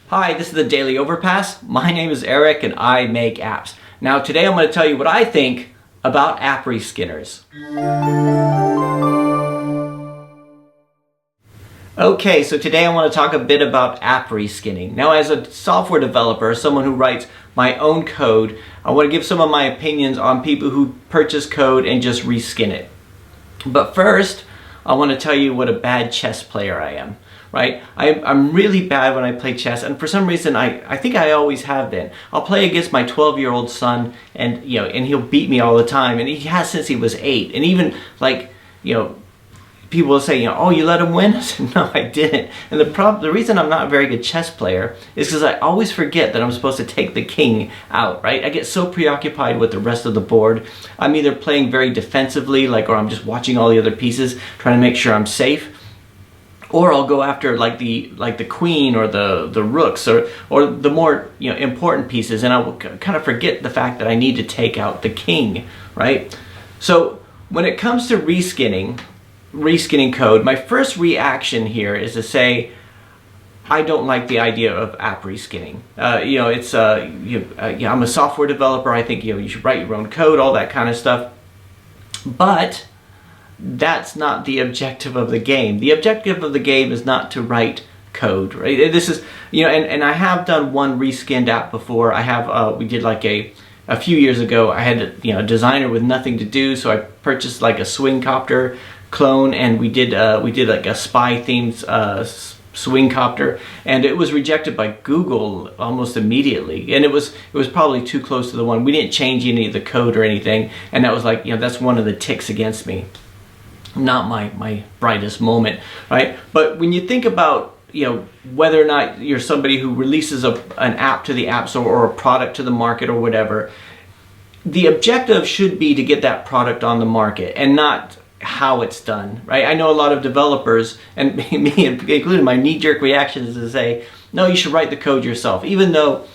Hi, this is the Daily Overpass. My name is Eric and I make apps. Now today I'm going to tell you what I think about app reskinners. Okay, so today I want to talk a bit about app reskinning. Now as a software developer, someone who writes my own code, I want to give some of my opinions on people who purchase code and just reskin it. But first, I want to tell you what a bad chess player I am. Right? I'm really bad when I play chess, and for some reason I think I always have been. I'll play against my 12-year-old son, and and he'll beat me all the time, and he has since he was 8. And even people will say, oh, you let him win? I said, no, I didn't. And the reason I'm not a very good chess player is because I always forget that I'm supposed to take the king out, right? I get so preoccupied with the rest of the board. I'm either playing very defensively, or I'm just watching all the other pieces, trying to make sure I'm safe. Or I'll go after like the queen or the rooks or the more important pieces, and I will kind of forget the fact that I need to take out the king, right? So when it comes to reskinning code, my first reaction here is to say I don't like the idea of app reskinning. I'm a software developer. I think you should write your own code, all that kind of stuff, but that's not the objective of the game. The objective of the game is not to write code, right? This is, and I have done one reskinned app before. I have, we did like a few years ago, I had a designer with nothing to do, so I purchased like a swing copter clone, and we did like a spy themed swing copter, and it was rejected by Google almost immediately, and it was probably too close to the one. We didn't change any of the code or anything, and that was like, that's one of the ticks against me. Not my brightest moment, right? But when you think about whether or not you're somebody who releases an app to the App Store or a product to the market or whatever, the objective should be to get that product on the market and not how it's done, right? I know a lot of developers, and me including, my knee-jerk reaction is to say, no, you should write the code yourself, even though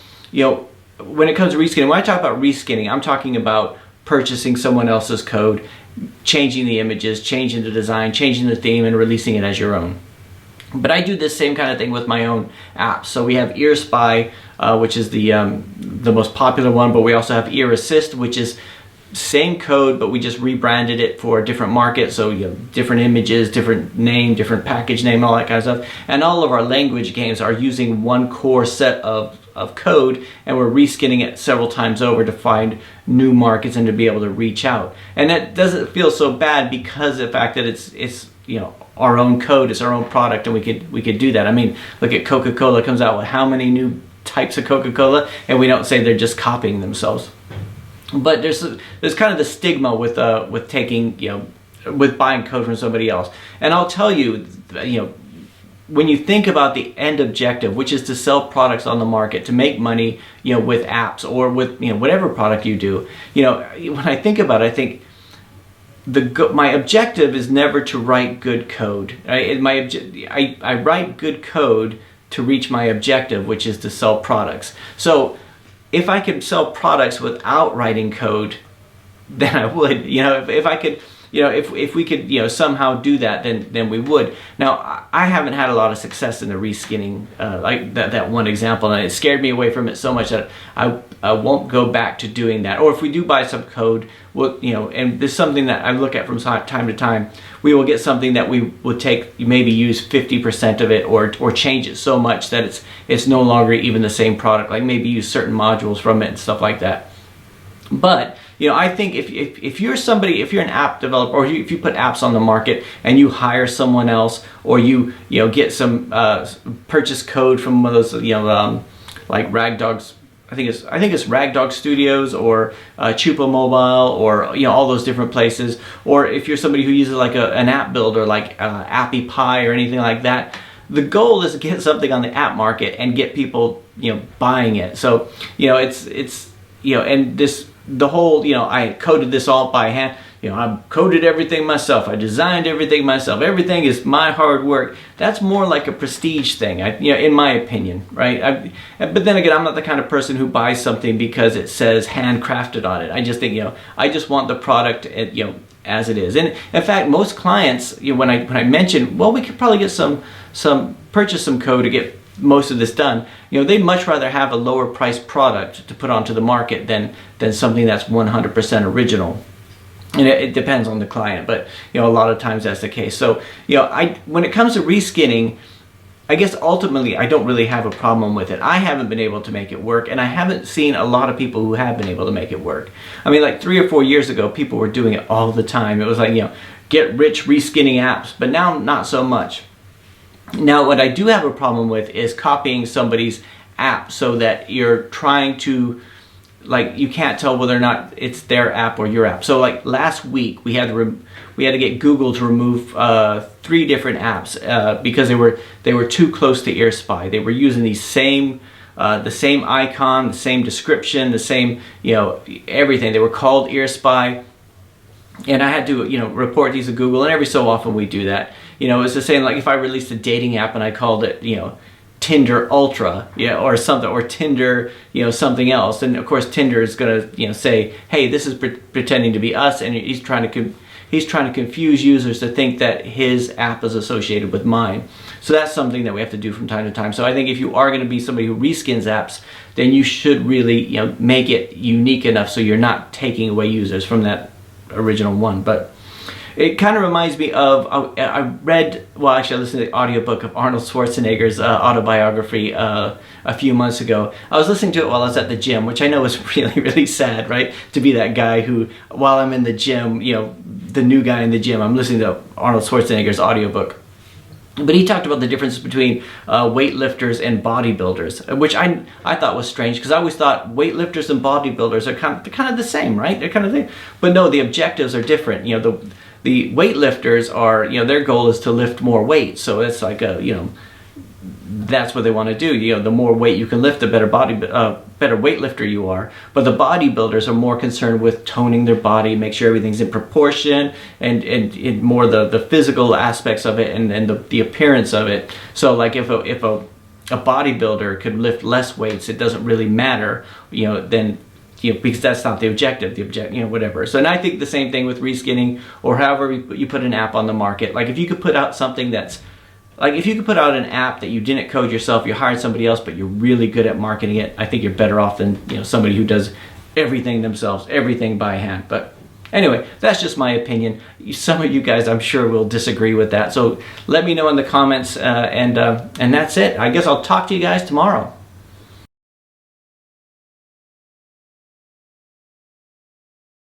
when it comes to reskinning, when I talk about reskinning, I'm talking about purchasing someone else's code, changing the images, changing the design, changing the theme, and releasing it as your own. But I do this same kind of thing with my own apps. So we have EarSpy, which is the most popular one, but we also have EarAssist, which is same code, but we just rebranded it for a different market. So different images, different name, different package name, all that kind of stuff. And all of our language games are using one core set of code, and we're reskinning it several times over to find new markets and to be able to reach out. And that doesn't feel so bad because of the fact that it's our own code, it's our own product, and we could do that. I mean, look at Coca-Cola comes out with how many new types of Coca-Cola, and we don't say they're just copying themselves. But there's kind of the stigma with taking with buying code from somebody else. And I'll tell you, when you think about the end objective, which is to sell products on the market, to make money, with apps or with whatever product you do, when I think about it, I think my objective is never to write good code. Right? I write good code to reach my objective, which is to sell products. So if I could sell products without writing code, then I would. If I could, if we could, somehow do that, then we would. Now, I haven't had a lot of success in the reskinning, like that one example, and it scared me away from it so much that I won't go back to doing that. Or if we do buy some code, we'll, and this is something that I look at from time to time, we will get something that we would take, maybe use 50% of it, or change it so much that it's no longer even the same product, like maybe use certain modules from it and stuff like that. But I think if you're an app developer, or if you put apps on the market and you hire someone else, or you get some purchase code from one of those like Ragdogs, I think it's Ragdog Studios or Chupa Mobile, or all those different places, or if you're somebody who uses like an app builder like Appy Pie or anything like that, the goal is to get something on the app market and get people buying it. So and the whole, I coded this all by hand. I coded everything myself. I designed everything myself. Everything is my hard work. That's more like a prestige thing, in my opinion, right? But then again, I'm not the kind of person who buys something because it says handcrafted on it. I just think, I just want the product, as it is. And in fact, most clients, when I mention, well, we could probably get purchase some code to get most of this done, they'd much rather have a lower priced product to put onto the market than something that's 100% original. And it depends on the client, but a lot of times that's the case. So when it comes to reskinning, I guess ultimately I don't really have a problem with it. I haven't been able to make it work, and I haven't seen a lot of people who have been able to make it work. I mean, like 3 or 4 years ago, people were doing it all the time. It was like, get rich reskinning apps, but now not so much. Now, what I do have a problem with is copying somebody's app so that you're trying to, like, you can't tell whether or not it's their app or your app. So like last week we had to get Google to remove 3 different apps because they were too close to EarSpy. They were using the same icon, the same description, the same everything. They were called EarSpy, and I had to report these to Google. And every so often we do that. It's the same like if I released a dating app and I called it Tinder Ultra, or something, or Tinder, something else. And of course, Tinder is gonna, say, hey, this is pretending to be us, and he's trying to confuse users to think that his app is associated with mine. So that's something that we have to do from time to time. So I think if you are going to be somebody who reskins apps, then you should really, make it unique enough so you're not taking away users from that original one. But it kind of reminds me of, I listened to the audiobook of Arnold Schwarzenegger's autobiography a few months ago. I was listening to it while I was at the gym, which I know is really, really sad, right? To be that guy who, while I'm in the gym, the new guy in the gym, I'm listening to Arnold Schwarzenegger's audiobook. But he talked about the difference between weightlifters and bodybuilders, which I thought was strange, because I always thought weightlifters and bodybuilders are kind of the same, right? They're kind of the, but no, the objectives are different. The weightlifters are, their goal is to lift more weight. So it's like that's what they want to do. The more weight you can lift, the better better weightlifter you are. But the bodybuilders are more concerned with toning their body, make sure everything's in proportion, and more the physical aspects of it and the appearance of it. So like if a bodybuilder could lift less weights, it doesn't really matter, then. Because that's not the objective, whatever. So, and I think the same thing with reskinning, or however you put an app on the market. Like if you could put out something that's, like if you could put out an app that you didn't code yourself, you hired somebody else, but you're really good at marketing it, I think you're better off than, somebody who does everything themselves, everything by hand. But anyway, that's just my opinion. Some of you guys, I'm sure, will disagree with that. So let me know in the comments, and that's it. I guess I'll talk to you guys tomorrow.